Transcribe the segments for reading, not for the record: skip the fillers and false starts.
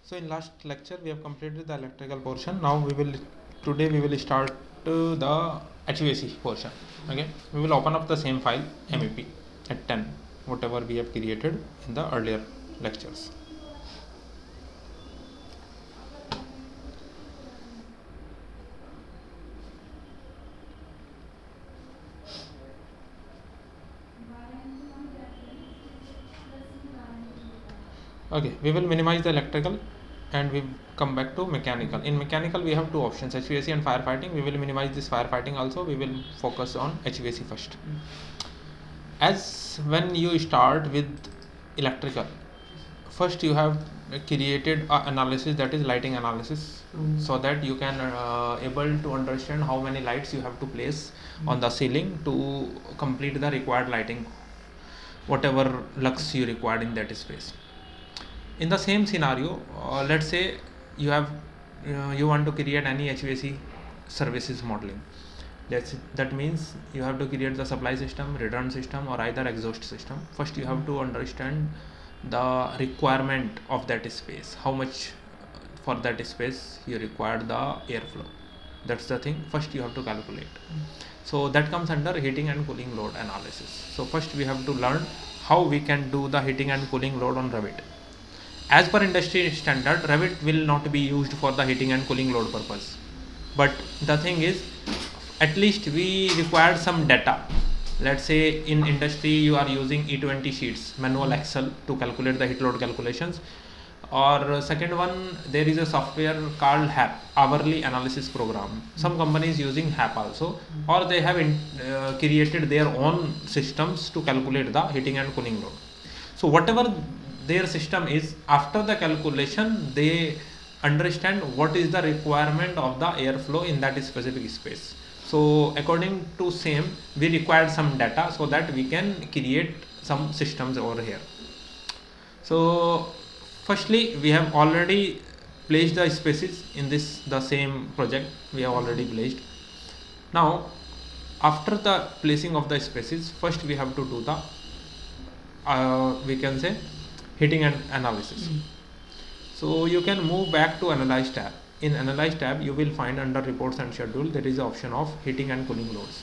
So in last lecture we have completed the electrical portion. Now today we will start the HVAC portion. Okay, we will open up the same file MEP at 10, whatever we have created in the earlier lectures. Okay, we will minimize the electrical and we come back to mechanical. In mechanical we have two options, HVAC and firefighting. We will minimize this firefighting also. We will focus on HVAC first. As when you start with electrical, first you have created a analysis, that is lighting analysis, so that you can able to understand how many lights you have to place on the ceiling to complete the required lighting, whatever lux you required in that space. In the same scenario, let's say you have you want to create any HVAC services modeling. That means you have to create the supply system, return system, or either exhaust system. First you have to understand the requirement of that space, how much for that space you require the airflow. That's the thing first you have to calculate. So that comes under heating and cooling load analysis. So first we have to learn how we can do the heating and cooling load on Revit. As per industry standard, Revit will not be used for the heating and cooling load purpose, but the thing is, at least we require some data. Let's say in industry you are using E20 sheets, manual Excel to calculate the heat load calculations, or second one, there is a software called HAP, hourly analysis program. Some companies using HAP also, or they have created their own systems to calculate the heating and cooling load. So whatever their system is, after the calculation they understand what is the requirement of the airflow in that specific space. So according to same, we require some data so that we can create some systems over here. So firstly, we have already placed the spaces in the same project we have already placed. Now after the placing of the spaces, first we have to do the we can say heating and analysis. So you can move back to analyze tab. In analyze tab you will find under reports and schedule there is the option of heating and cooling loads.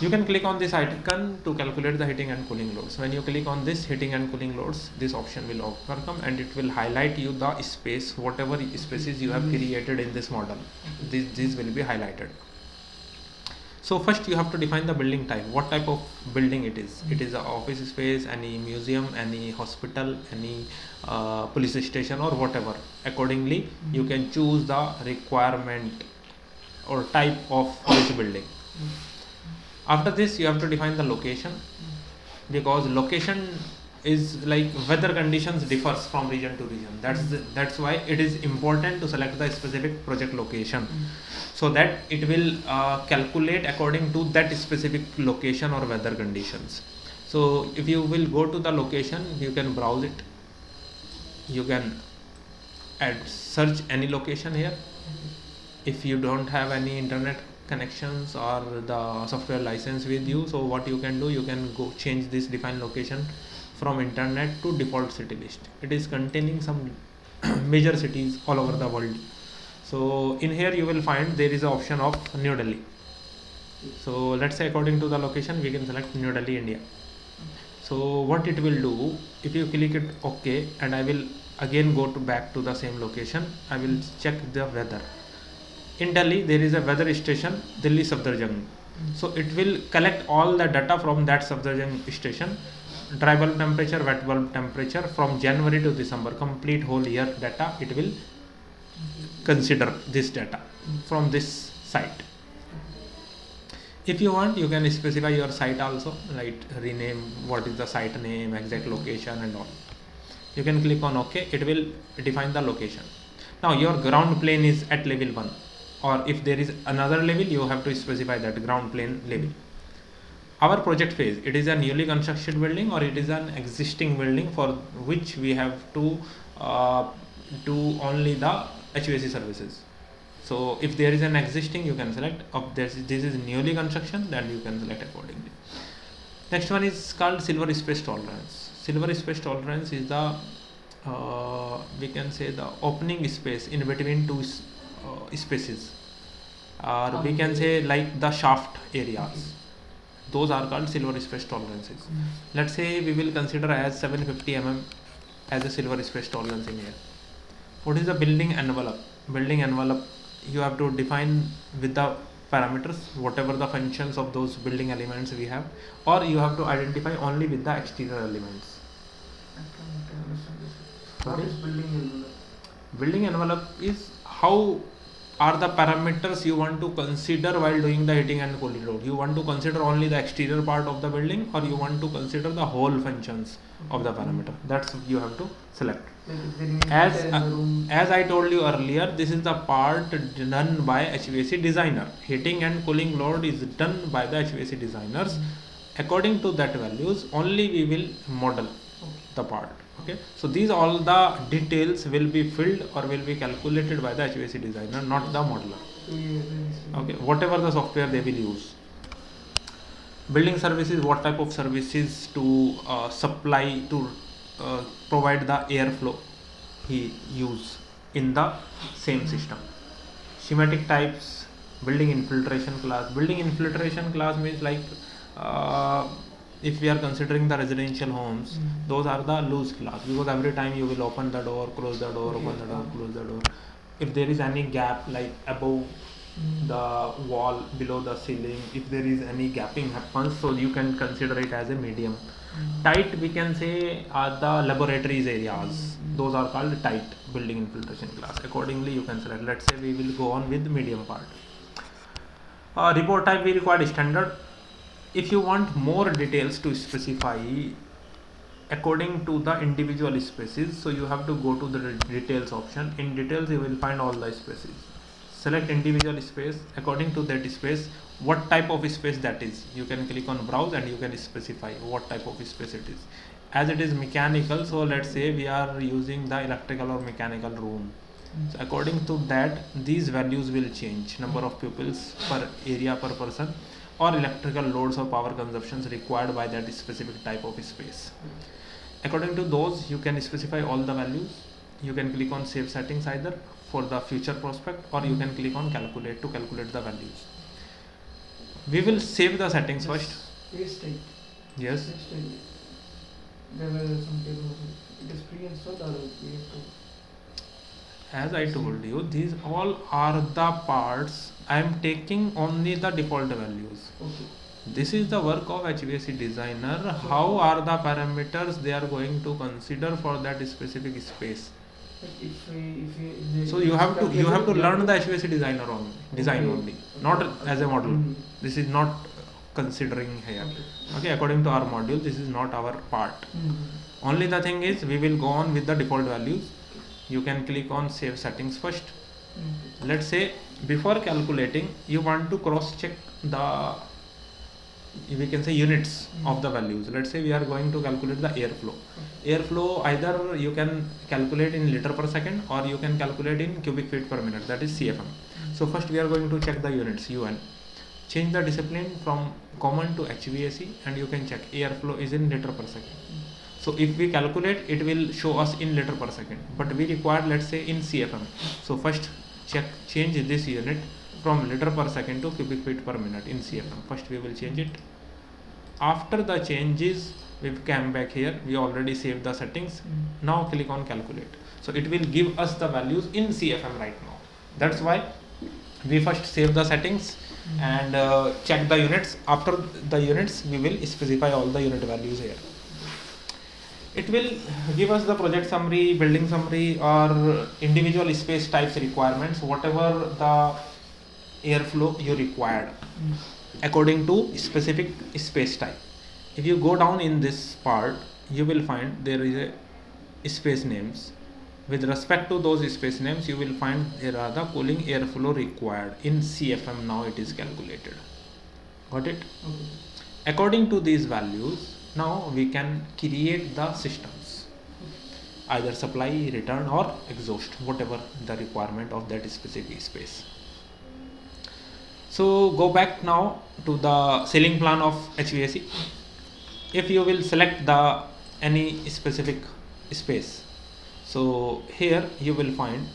You can click on this icon to calculate the heating and cooling loads. When you click on this heating and cooling loads, this option will overcome and it will highlight you the space, whatever spaces you have created in this model. These will be highlighted. So first you have to define the building type, what type of building it is. It is an office space, any museum, any hospital, any police station, or whatever. Accordingly you can choose the requirement or type of this building. After this you have to define the location, because location is like weather conditions differs from region to region. That's why it is important to select the specific project location, so that it will calculate according to that specific location or weather conditions. So if you will go to the location, you can browse it, you can search any location here. If you don't have any internet connections or the software license with you, so what you can do, you can go change this define location from internet to default city list. It is containing some major cities all over the world. So in here you will find there is an option of New Delhi. So let's say according to the location we can select New Delhi, India. So what it will do, if you click it OK, and I will again go to back to the same location, I will check the weather. In Delhi there is a weather station, Delhi Safdarjung. So it will collect all the data from that Safdarjung station, dry bulb temperature, wet bulb temperature from January to December, complete whole year data. It will consider this data from this site. If you want, you can specify your site also, like rename, what is the site name, exact location and all. You can click on OK, it will define the location. Now your ground plane is at level 1, or if there is another level you have to specify that ground plane level. Our project phase, it is a newly constructed building or it is an existing building for which we have to do only the HVAC services. So if there is an existing, you can select. This is newly construction, then you can select accordingly. Next one is called silver space tolerance. Silver space tolerance is the we can say the opening space in between two spaces, or we can say like the shaft areas. Those are called silver space tolerances. Let's say we will consider as 750 mm as a silver space tolerance in here. What is the building envelope? Building envelope, you have to define with the parameters whatever the functions of those building elements we have, or you have to identify only with the exterior elements. What is building envelope? Building envelope is how are the parameters you want to consider while doing the heating and cooling load. You want to consider only the exterior part of the building, or you want to consider the whole functions of the parameter. That's you have to select. As I told you earlier, this is the part done by HVAC designer. Heating and cooling load is done by the HVAC designers. According to that values only we will model the part. Okay, so these all the details will be filled or will be calculated by the HVAC designer, not the modeler. Okay, whatever the software they will use. Building services, what type of services to supply to provide the airflow he use in the same system. Schematic types, building infiltration class. Building infiltration class means like if we are considering the residential homes, those are the loose class, because every time you will open the door, close the door, open the door, close the door. If there is any gap like above the wall, below the ceiling, if there is any gapping happens, so you can consider it as a medium. Tight, we can say, are the laboratories areas. Those are called tight building infiltration class. Accordingly you can select. Let's say we will go on with medium part. Report type, we require standard. If you want more details to specify according to the individual spaces, so you have to go to the details option. In details you will find all the spaces. Select individual space. According to that space, what type of space that is, you can click on browse and you can specify what type of space it is. As it is mechanical, so let's say we are using the electrical or mechanical room. So according to that, these values will change. Number of pupils per area per person, or electrical loads or power consumptions required by that specific type of space. According to those, you can specify all the values. You can click on save settings either for the future prospect, or you can click on calculate to calculate the values. We will save the settings first. Yes. There were some tables. It is pre-installed or we have to? As I told you, these all are the parts. I am taking only the default values. Okay. This is the work of HVAC designer. How are the parameters they are going to consider for that specific space? So you have to learn the HVAC designer only, design only, not as a model. This is not considering here. Okay, according to our module, this is not our part. Only the thing is, we will go on with the default values. You can click on save settings first. Let's say before calculating, you want to cross check the, we can say, units of the values. Let's say we are going to calculate the airflow. Airflow, either you can calculate in liter per second, or you can calculate in cubic feet per minute, that is CFM. So first we are going to check the units, UN. Change the discipline from common to HVAC, and you can check airflow is in liter per second. So if we calculate, it will show us in liter per second, but we require, let's say, in CFM. So first change this unit from liter per second to cubic feet per minute in CFM. First we will change it. After the changes, we come back here. We already saved the settings. Now click on calculate. So it will give us the values in CFM right now. That's why we first save the settings and check the units. After the units, we will specify all the unit values here. It will give us the project summary, building summary, or individual space types requirements, whatever the airflow you required according to specific space type. If you go down in this part, you will find there is a space names. With respect to those space names, you will find there are the cooling airflow required in CFM. Now it is calculated. Got it? Okay. According to these values, now we can create the systems, either supply, return, or exhaust, whatever the requirement of that specific space. So go back now to the ceiling plan of HVAC. If you will select the any specific space, So here you will find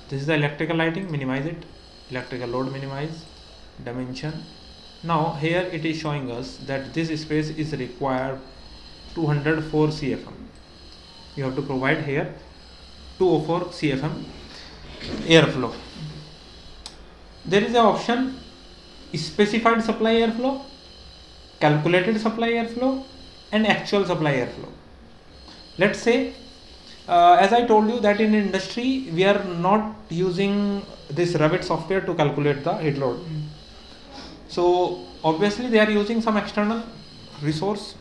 this is the electrical lighting, minimize it, electrical load minimize, dimension. Now here it is showing us that this space is required 204 CFM. You have to provide here 204 CFM airflow. There is an option specified supply airflow, calculated supply airflow, and actual supply airflow. Let's say as I told you that in industry we are not using this Revit software to calculate the heat load. So obviously they are using some external resource.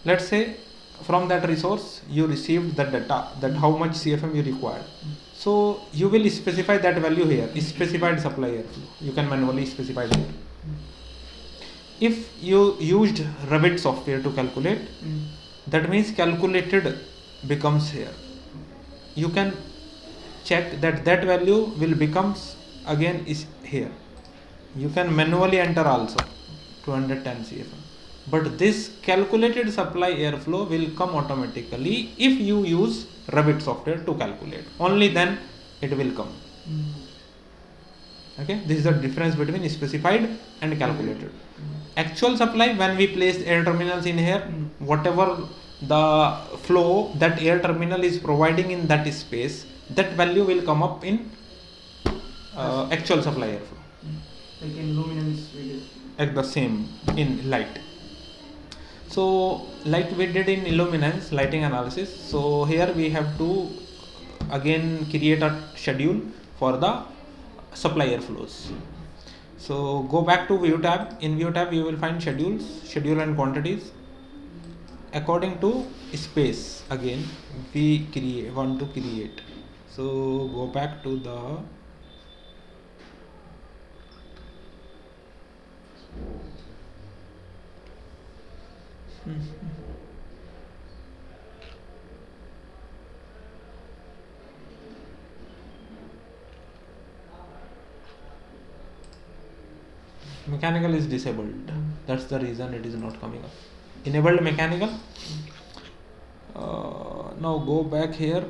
Let's say from that resource you received the data that how much CFM you require. So you will specify that value here, specified supply airflow. You can manually specify there. If you used Revit software to calculate, that means calculated becomes here. You can check that that value will becomes again is here. You can manually enter also 210 CFM. But this calculated supply airflow will come automatically if you use Revit software to calculate. Only then it will come. Okay, this is the difference between specified and calculated. Actual supply, when we place air terminals in here, whatever the flow that air terminal is providing in that space, that value will come up in actual supply airflow. Like in luminance we did. At the same in light. So like we did in illuminance lighting analysis, so here we have to again create a schedule for the supply airflows. So go back to view tab. In view tab you will find schedules, schedule and quantities. According to space again we want to create. So go back to the mechanical is disabled. That's the reason it is not coming up. Enabled mechanical. Now go back here.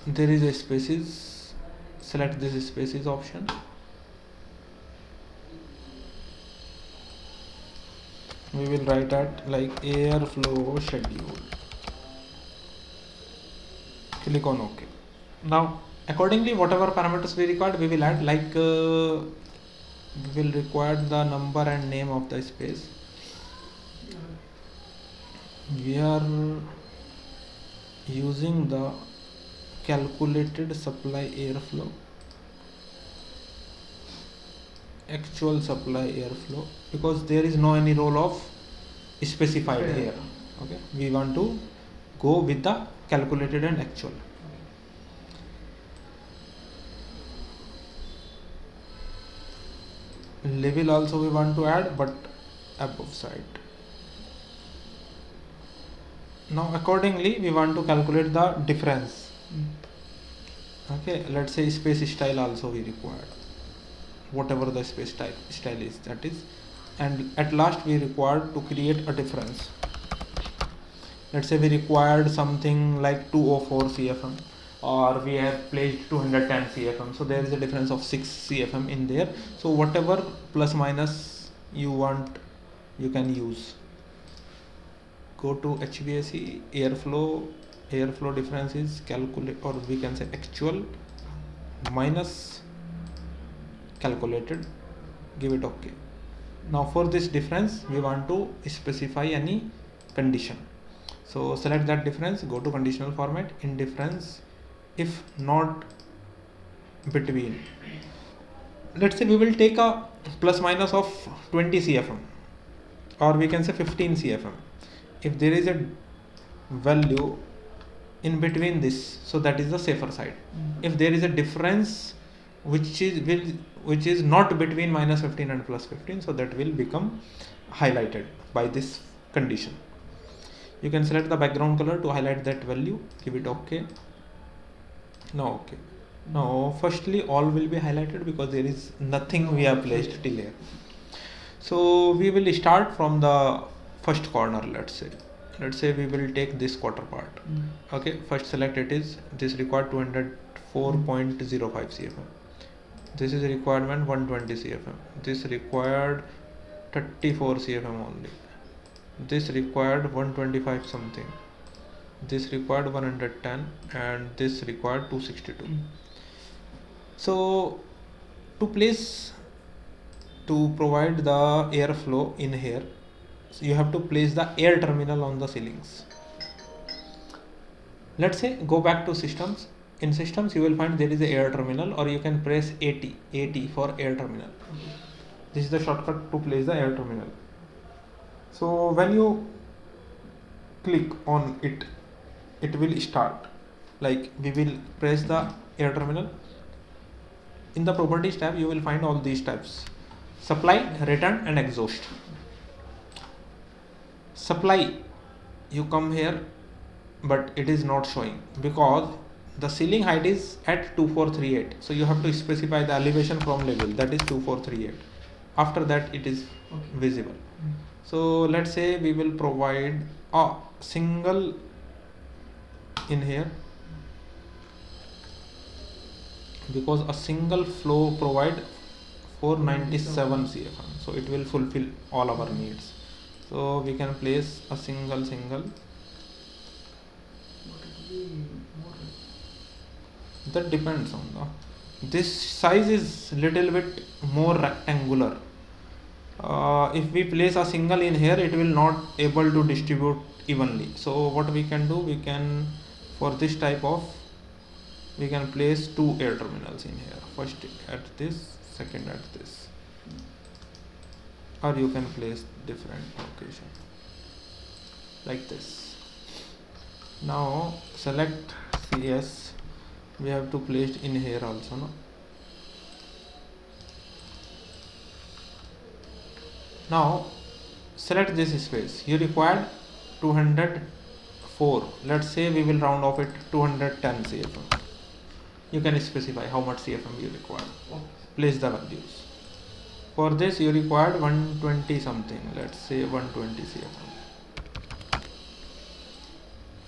There is a spaces. Select this spaces option. We will write at like airflow schedule. Click on OK. Now accordingly whatever parameters we required we will add, like we will require the number and name of the space. We are using the calculated supply airflow, actual supply airflow, because there is no any role of specified here. Okay, we want to go with the calculated and actual. Level also we want to add, but above side. Now accordingly we want to calculate the difference. Okay, let's say space style also we require, whatever the space style is, that is, and at last we required to create a difference. Let's say we required something like 204 CFM, or we have placed 210 CFM, so there is a difference of 6 CFM in there. So whatever plus minus you want you can use. Go to HVAC airflow difference is calculate, or we can say actual minus calculated, give it OK. Now for this difference we want to specify any condition. So select that difference, go to conditional format, in difference if not between. Let's say we will take a plus minus of 20 CFM, or we can say 15 CFM. If there is a value in between this, so that is the safer side. If there is a difference which is not between minus 15 and plus 15, so that will become highlighted by this condition. You can select the background color to highlight that value, give it OK. Now OK. Now firstly all will be highlighted because there is nothing we have placed till here. So we will start from the first corner. Let's say let's say we will take this quarter part. Okay, first select it is this required 204.05 cfm. This is requirement 120 cfm. This required 34 cfm only. This required 125 something. This required 110 and this required 262. So to provide the airflow in here, so you have to place the air terminal on the ceilings. Let's say go back to systems. In systems you will find there is a air terminal, or you can press AT for air terminal. This is the shortcut to place the air terminal. So when you click on it, it will start. Like we will press the air terminal. In the properties tab you will find all these tabs: supply, return and exhaust. Supply, you come here, but it is not showing because the ceiling height is at 2438. So you have to specify the elevation from level, that is 2438. After that it is visible. So let's say we will provide a single in here, because a single flow provide 497 cfm, so it will fulfill all our needs. So we can place a single. That depends on the, this size is little bit more rectangular. If we place a single in here, it will not able to distribute evenly. So what we can do, we can, for this type of, we can place two air terminals in here, first at this, second at this, or you can place different location like this. Now select CS, we have to place in here also, no? Now select this space, you required 204, let's say we will round off it 210 cfm. You can specify how much cfm you require. Place the values. For this you required 120 something, let's say 120 cfm.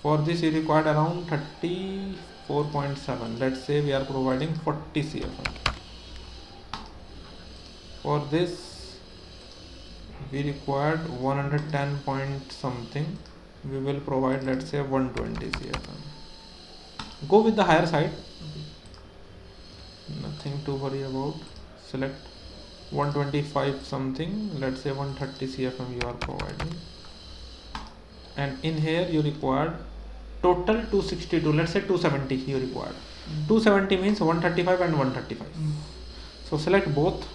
For this you required around 34.7, let's say we are providing 40 cfm. For this we required 110 point something, we will provide, let's say 120 cfm. Go with the higher side, nothing to worry about. Select 125 something, let's say 130 cfm you are providing, and in here you required total 262, let's say 270 you required. 270 means 135 and 135. So select both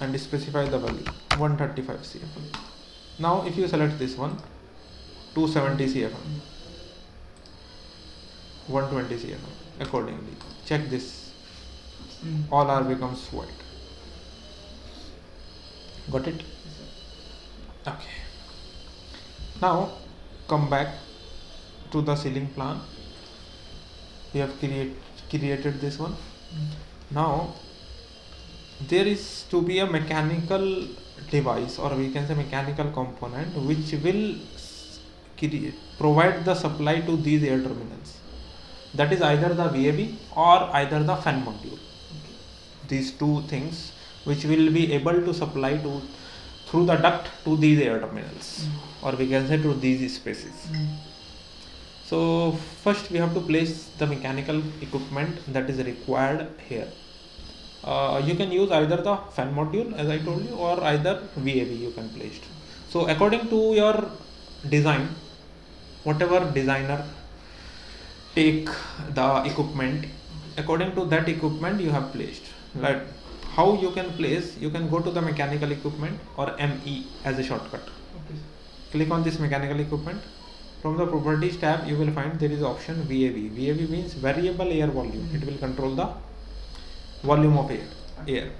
and specify the value 135 cfm. Now if you select this one, 270 cfm, 120 cfm, accordingly check this, all are becomes white. Got it? Okay. Now come back to the ceiling plan. We have created this one. Now there is to be a mechanical device, or we can say mechanical component, which will provide the supply to these air terminals. That is either the VAV or either the fan module. These two things which will be able to supply to through the duct to these air terminals, or we can say to these spaces. So first we have to place the mechanical equipment that is required here. You can use either the fan module as I told you, or either VAV you can place. So according to your design, whatever designer take the equipment, according to that equipment you have placed. Like how you can place, you can go to the mechanical equipment, or ME as a shortcut. Click on this mechanical equipment. From the properties tab you will find there is option VAV. VAV means variable air volume. It will control the volume of air.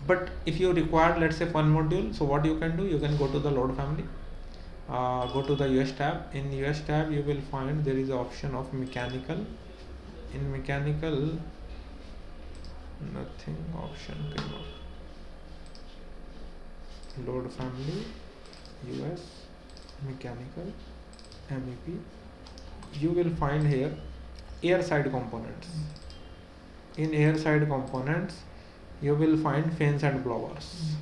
But if you require, let's say, fan module, so what you can do, you can go to the load family, go to the US tab. In US tab you will find there is an option of mechanical. In mechanical, nothing option came up. Load family, US, mechanical MEP, you will find here air side components. In air side components you will find fans and blowers.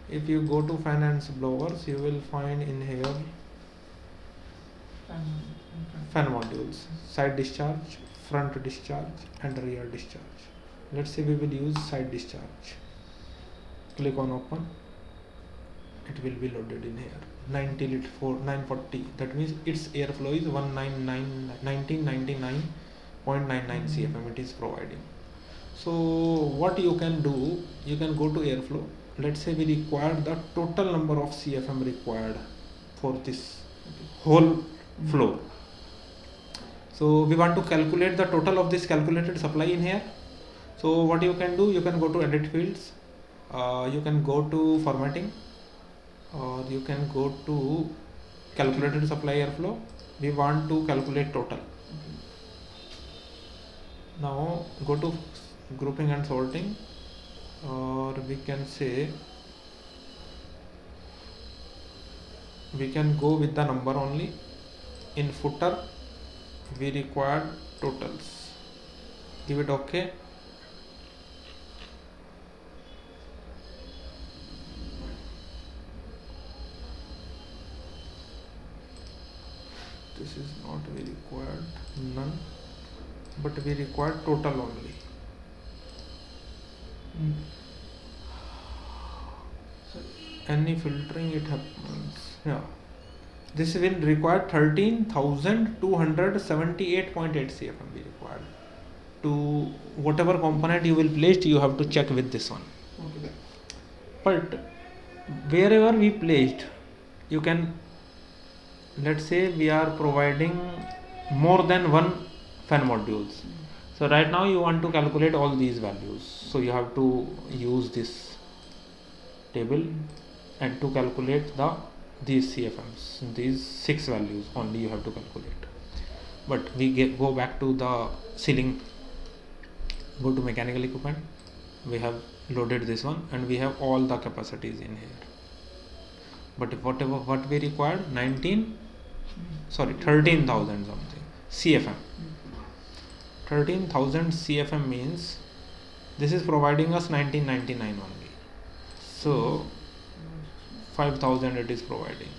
If you go to fan and blowers, you will find in here fan modules, side discharge, front discharge and rear discharge. Let's say we will use side discharge. Click on open, it will be loaded in here. 90 lit for 940, that means its airflow is 1999.99 CFM it is providing. So what you can do, you can go to airflow. Let's say we require the total number of CFM required for this whole floor. So we want to calculate the total of this calculated supply in here. So what you can do, you can go to edit fields, you can go to formatting, or you can go to calculated supply airflow. We want to calculate total. Now go to grouping and sorting, or we can say we can go with the number only. In footer we require totals. Give it OK. This is not we required none, but we require total only. So Any filtering it happens. Yeah. This will require 13,278.8 CFM be required. To whatever component you will place, you have to check with this one. okay. But wherever we placed, you can, let's say we are providing more than one fan modules. So right now you want to calculate all these values. So you have to use this table and to calculate these CFMs, these 6 values only you have to calculate. But we go back to the ceiling, go to mechanical equipment, we have loaded this one and we have all the capacities in here. But what we required 13,000 something CFM. 13,000 CFM means this is providing us 1999 only. So 5,000 it is providing,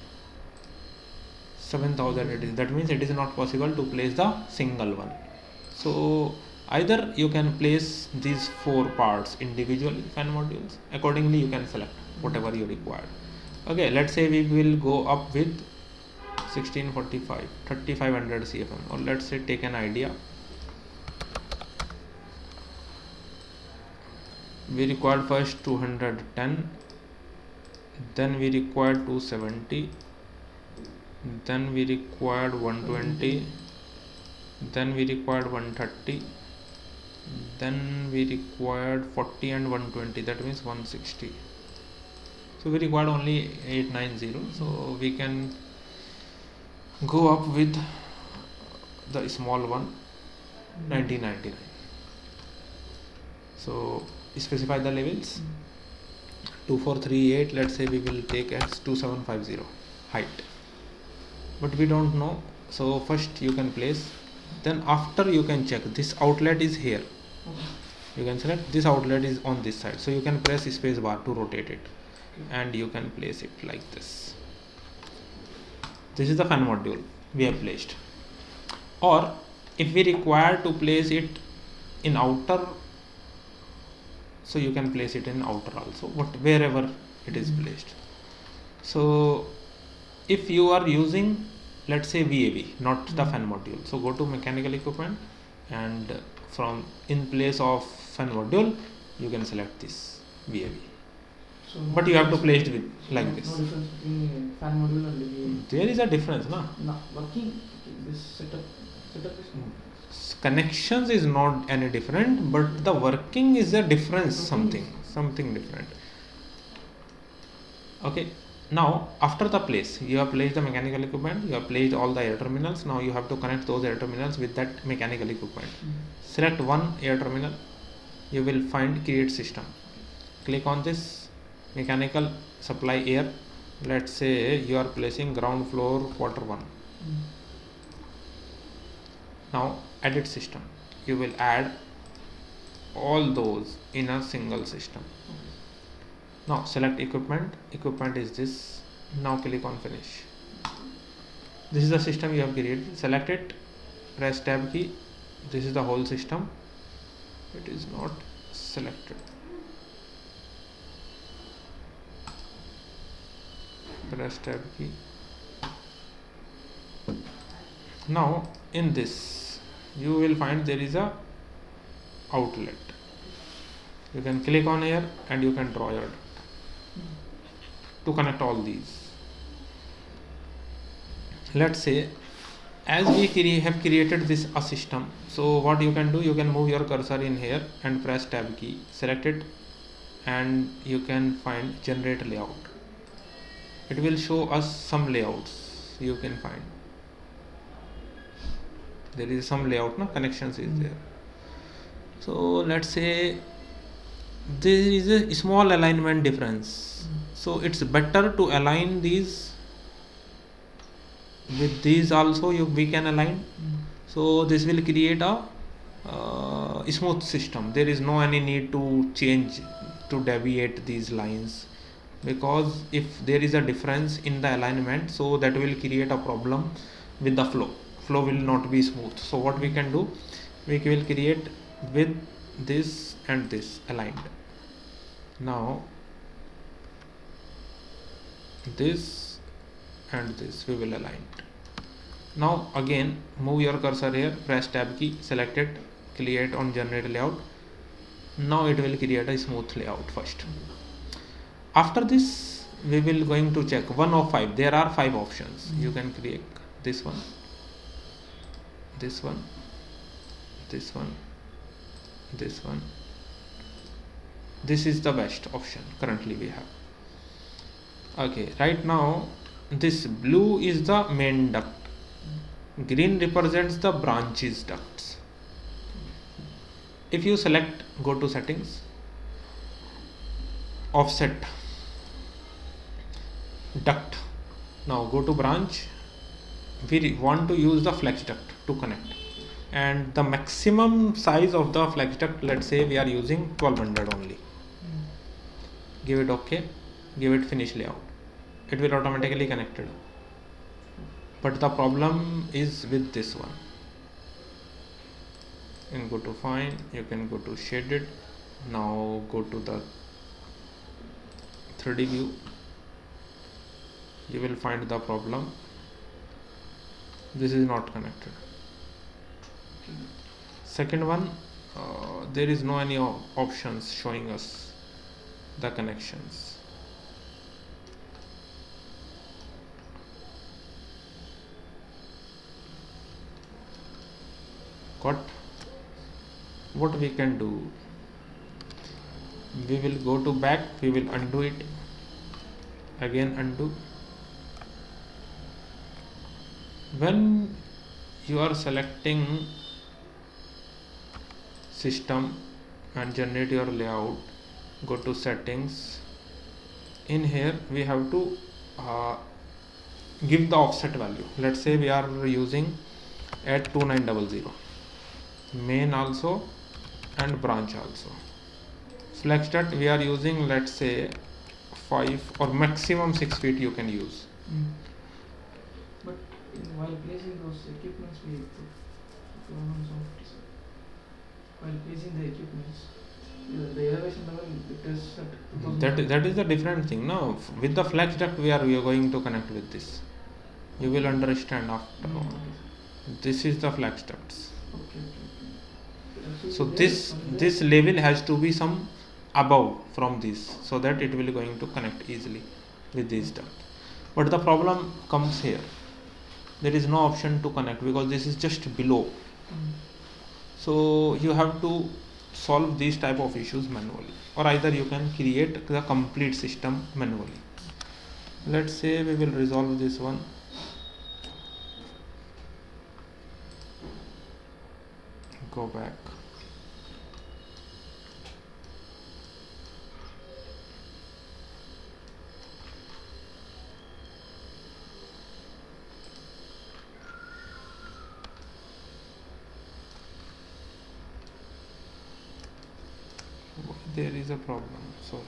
7,000 it is. That means it is not possible to place the single one. So either you can place these 4 parts individually, fan modules. Accordingly you can select whatever you require. Okay, let's say we will go up with 1645, 3500 CFM, or let's say take an idea. We required first 210, then we required 270, then we required 120, then we required 130, then we required 40 and 120, that means 160. So we required only 890, so we can go up with the small one, 1999. So specify the levels. 2438, let's say we will take as 2750 height, but we don't know. So first you can place, then after you can check this outlet is here. You can select this outlet is on this side, so you can press space bar to rotate it and you can place it like this. This is the fan module we have placed. Or if we require to place it in outer, so you can place it in outer also, but wherever it is placed. So if you are using, let's say VAV, not the fan module, so go to mechanical equipment and from in place of fan module you can select this VAV. So But you have to place it with like no this. difference between fan module and the There is a difference, na? working. This setup is Connections is not any different, but the working is a difference, something different. Okay, now after the place, you have placed the mechanical equipment, you have placed all the air terminals. Now you have to connect those air terminals with that mechanical equipment. Select one air terminal, you will find create system. Click on this mechanical supply air, let's say you are placing ground floor quarter 1. Now edit system, you will add all those in a single system. Now select equipment, equipment is this. Now click on finish. This is the system you have created. Select it, press tab key. This is the whole system. It is not selected. Press tab key. Now in this you will find there is a outlet. You can click on here and you can draw your duct to connect all these. Let's say as we have created this a system, so what you can do, you can move your cursor in here and press tab key, select it, and you can find generate layout. It will show us some layouts. You can find there is some layout, no connections is there. So let's say there is a small alignment difference, so it's better to align these with these also. We can align, so this will create a smooth system. There is no any need to change, to deviate these lines, because if there is a difference in the alignment, so that will create a problem with the flow will not be smooth. So what we can do, we will create with this and this aligned. Now this and this we will align. Now again move your cursor here, press tab key, select it, create on generate layout. Now it will create a smooth layout first. After this we will going to check one of 5. There are 5 options. You can create this one, this one, this one, this one. This is the best option currently we have. Okay, right now this blue is the main duct, green represents the branches ducts. If you select, go to settings, offset duct, now go to branch. We want to use the flex duct to connect, and the maximum size of the flex duct, let's say we are using 1200 only. Give it OK, give it finish layout, it will automatically connected. But the problem is with this one. You can go to fine, you can go to shaded. Now go to the 3D view, you will find the problem. This is not connected. Second one, there is no any options showing us the connections. Got? What we can do, we will go to back, we will undo it, again undo. When you are selecting system and generate your layout, go to settings. In here we have to give the offset value. Let's say we are using at 2900, main also and branch also. Flex duct we are using, let's say 5 or maximum 6 feet you can use. But while placing those equipments, we put requirements of while placing the equipments, the elevation level it is at 2000. That is the different thing. Now with the flex duct we are going to connect with this. You will understand after. This is the flex ducts. So this level has to be some above from this, so that it will going to connect easily with this duct. But the problem comes here. There is no option to connect because this is just below. So you have to solve these type of issues manually, or either you can create the complete system manually. Let's say we will resolve this one. Go back. there is a problem, sorry.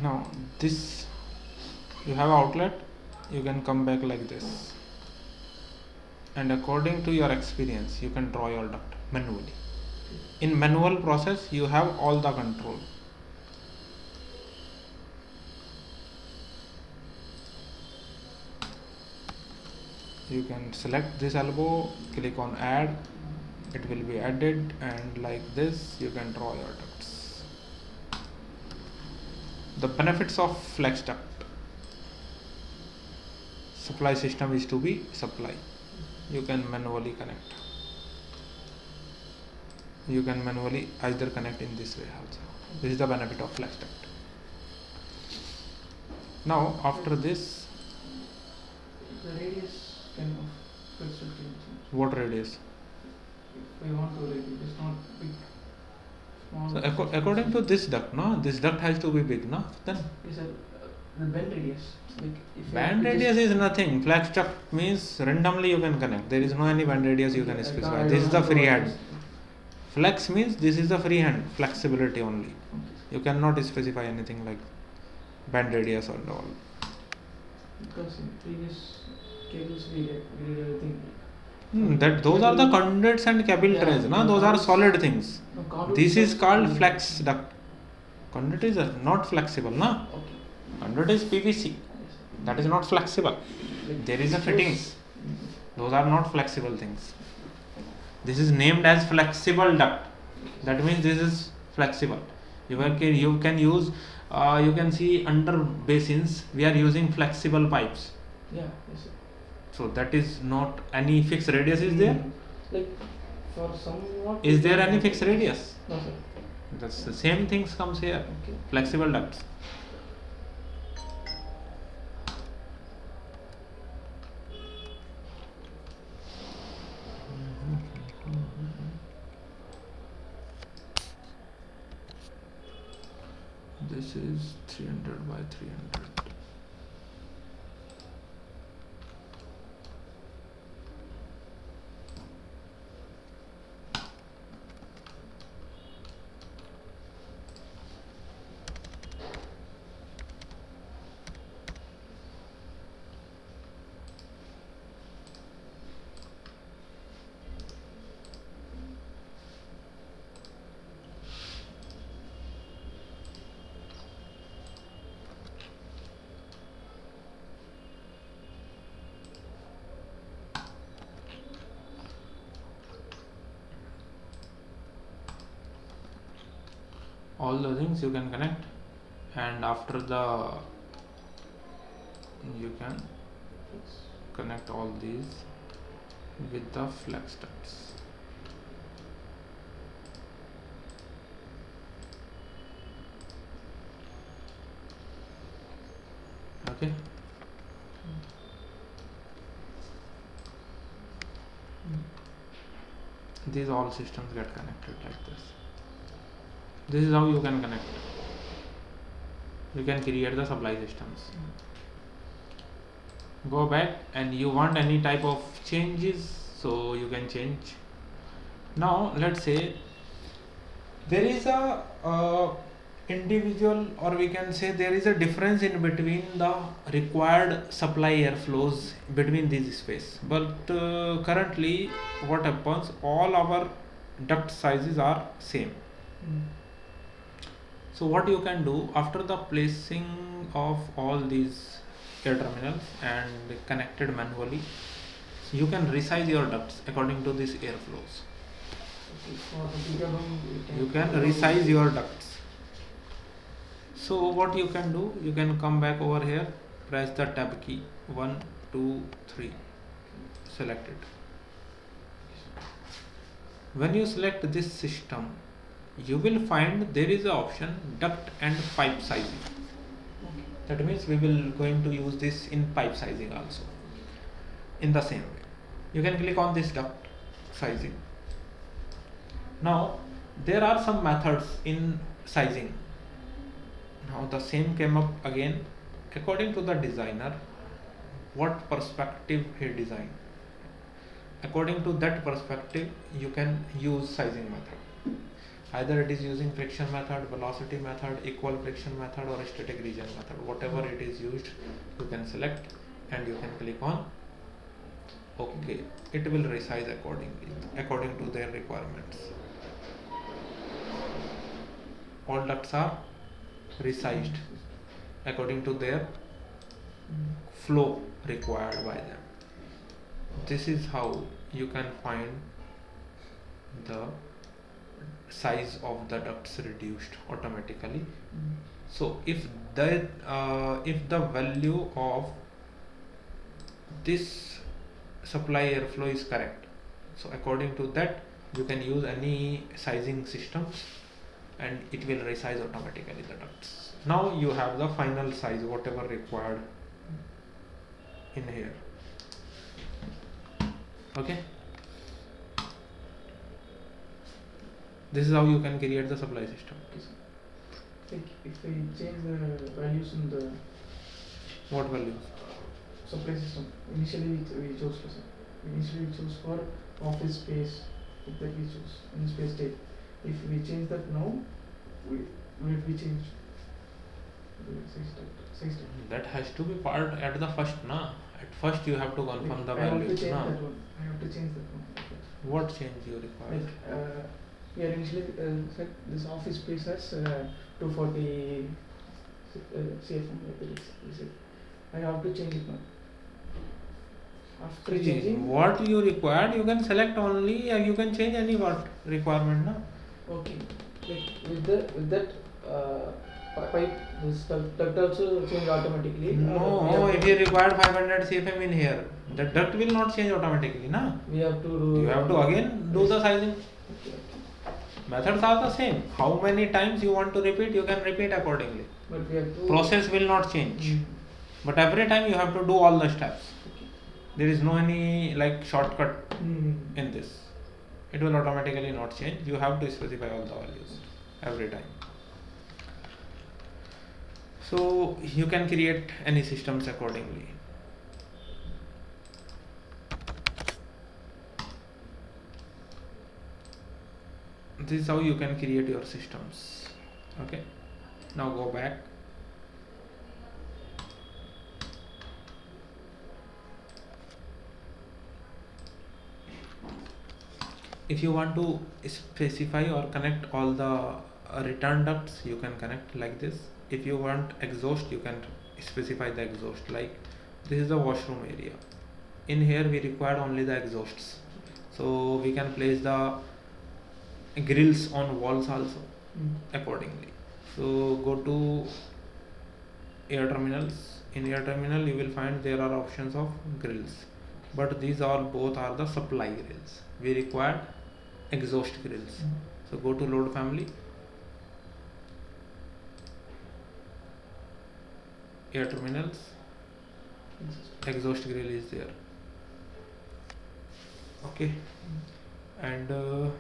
Now this, you have outlet, you can come back like this, and according to your experience you can draw your duct manually. In manual process you have all the control. You can select this elbow, click on add, it will be added, and like this you can draw your ducts. The benefits of flex duct: supply system is to be supply. You can manually connect. You can manually either connect in this way also. This is the benefit of flex duct. Now after this, The radius kind of flex duct changes. what radius? If I want to, like, it is not big, small. So according to this duct, no, this duct has to be big, no? Then Is the bend radius? Like if band I radius is nothing. Flex duct means randomly you can connect. There is no any band radius you can specify. This is the free hand. Flex means this is the free hand, flexibility only. Okay. You cannot specify anything like band radius and all. Because in previous cables we did everything. That those are the conduits and cable Yeah, trays, no? yeah, Those are conduits. solid things. No, conduit This is called mm. flex duct. Conduit is not flexible, no? Okay. Conduit is PVC. Yes. That is not flexible. Like There is a fittings. Mm. Those are not flexible things. This is named as flexible duct. That means this is flexible. You can use, you can see under basins we are using flexible pipes. Yeah. Yes. Sir. So that is not any fixed radius is there. Like for somewhat. Is there any fixed radius? No, sir. That's the same things comes here. Okay. Flexible ducts. This is 300 by 300. All the things you can connect, and after the you can connect all these with the flex ducts. Okay. These all systems get connected like this. This is how you can connect. You can create the supply systems. Go back, and you want any type of changes, so you can change. Now let's say there is a individual, or we can say there is a difference in between the required supply airflows between these space. But currently what happens, all our duct sizes are same. So what you can do, after the placing of all these air terminals and connected manually, you can resize your ducts according to these airflows. You can resize your ducts. So what you can do, you can come back over here, press the tab key, 1, 2, 3, select it. When you select this system, you will find there is an option duct and pipe sizing. That means we will going to use this in pipe sizing also. In the same way, you can click on this duct sizing. Now there are some methods in sizing. Now the same came up again, according to the designer, what perspective he designed. According to that perspective, you can use sizing method. Either it is using friction method, velocity method, equal friction method, or static region method. Whatever it is used, you can select and you can click on OK. It will resize accordingly, according to their requirements. All ducts are resized according to their flow required by them. This is how you can find the size of the ducts reduced automatically. So if the value of this supply airflow is correct, so according to that you can use any sizing systems and it will resize automatically the ducts. Now you have the final size whatever required in here. Okay, this is how you can create the supply system. Like if we change the values in the What values? supply system, initially we chose for office space, that we chose in space state. If we change that now, will it be changed? Size type. That has to be part at the first, na. At first you have to confirm the I have to values, change na. that one. I have to change that one. Okay. What change you require? Like we are initially said this office space has 240 CFM. I have to change it now. After changing, what you required, you can select only, and you can change any what requirement, na. okay. Like with that pipe, this duct also change automatically. No, if you required 500 CFM in here, the duct will not change automatically, na. We have to do. You have to again do the sizing. Okay. Methods are the same. How many times you want to repeat, you can repeat accordingly. But we have to. Process will not change. But every time you have to do all the steps. Okay. There is no any like shortcut in this. It will automatically not change. You have to specify all the values every time. So you can create any systems accordingly. This is how you can create your systems. Okay. Now go back. If you want to specify or connect all the return ducts, you can connect like this. If you want exhaust, you can specify the exhaust. Like this is the washroom area. In here we require only the exhausts. So we can place the grills on walls also accordingly. So go to air terminals. In air terminal you will find there are options of grills, but these all both are the supply grills. We require exhaust grills. So go to load family, air terminals, exhaust grill is there. Okay, and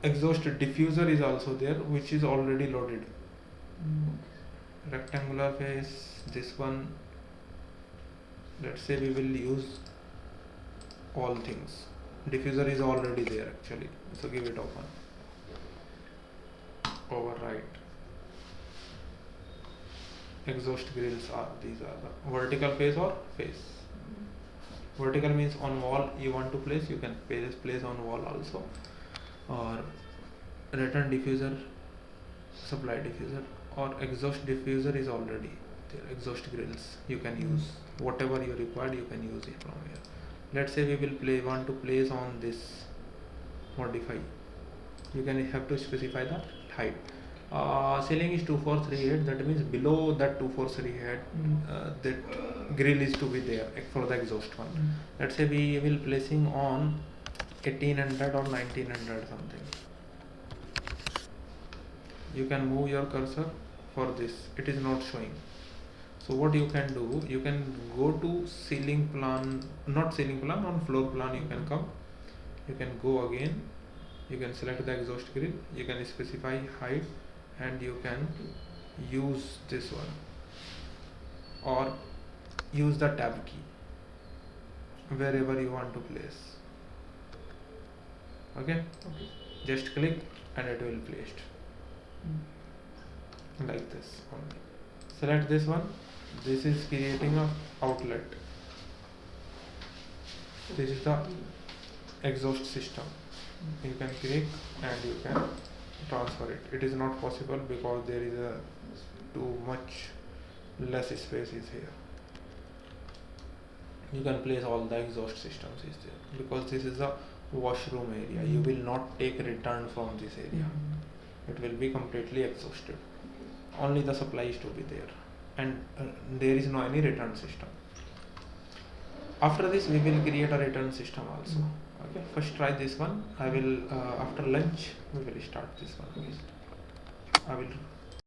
exhaust diffuser is also there, which is already loaded. Rectangular face, this one, let's say we will use all things. Diffuser is already there actually, so give it open. Overwrite. Exhaust grills are, these are the vertical face or face. Vertical means on wall you want to place, you can place on wall also. Or return diffuser, supply diffuser, or exhaust diffuser is already there. Exhaust grills you can use whatever you required, you can use it from here. Let's say we will want to place on this modify. You can have to specify the height. Ceiling is 2438, that means below that 2438 that grill is to be there for the exhaust one. Let's say we will placing on 1800 or 1900 something. You can move your cursor for this, it is not showing. So what you can do, you can go to ceiling plan, not ceiling plan, on floor plan you can come, you can go again, you can select the exhaust grill, you can specify height, and you can use this one or use the tab key wherever you want to place. Okay, Okay. just click and it will placed Mm. like this only. Select this one, this is creating a outlet, this is the exhaust system. You can click and you can transfer it. It is not possible because there is a too much less space is here. You can place all the exhaust systems is there, because this is a washroom area. You will not take return from this area. It will be completely exhausted. Only the supply is to be there, and there is no any return system. After this we will create a return system also. Okay, first try this one. I will after lunch we will start this one. I will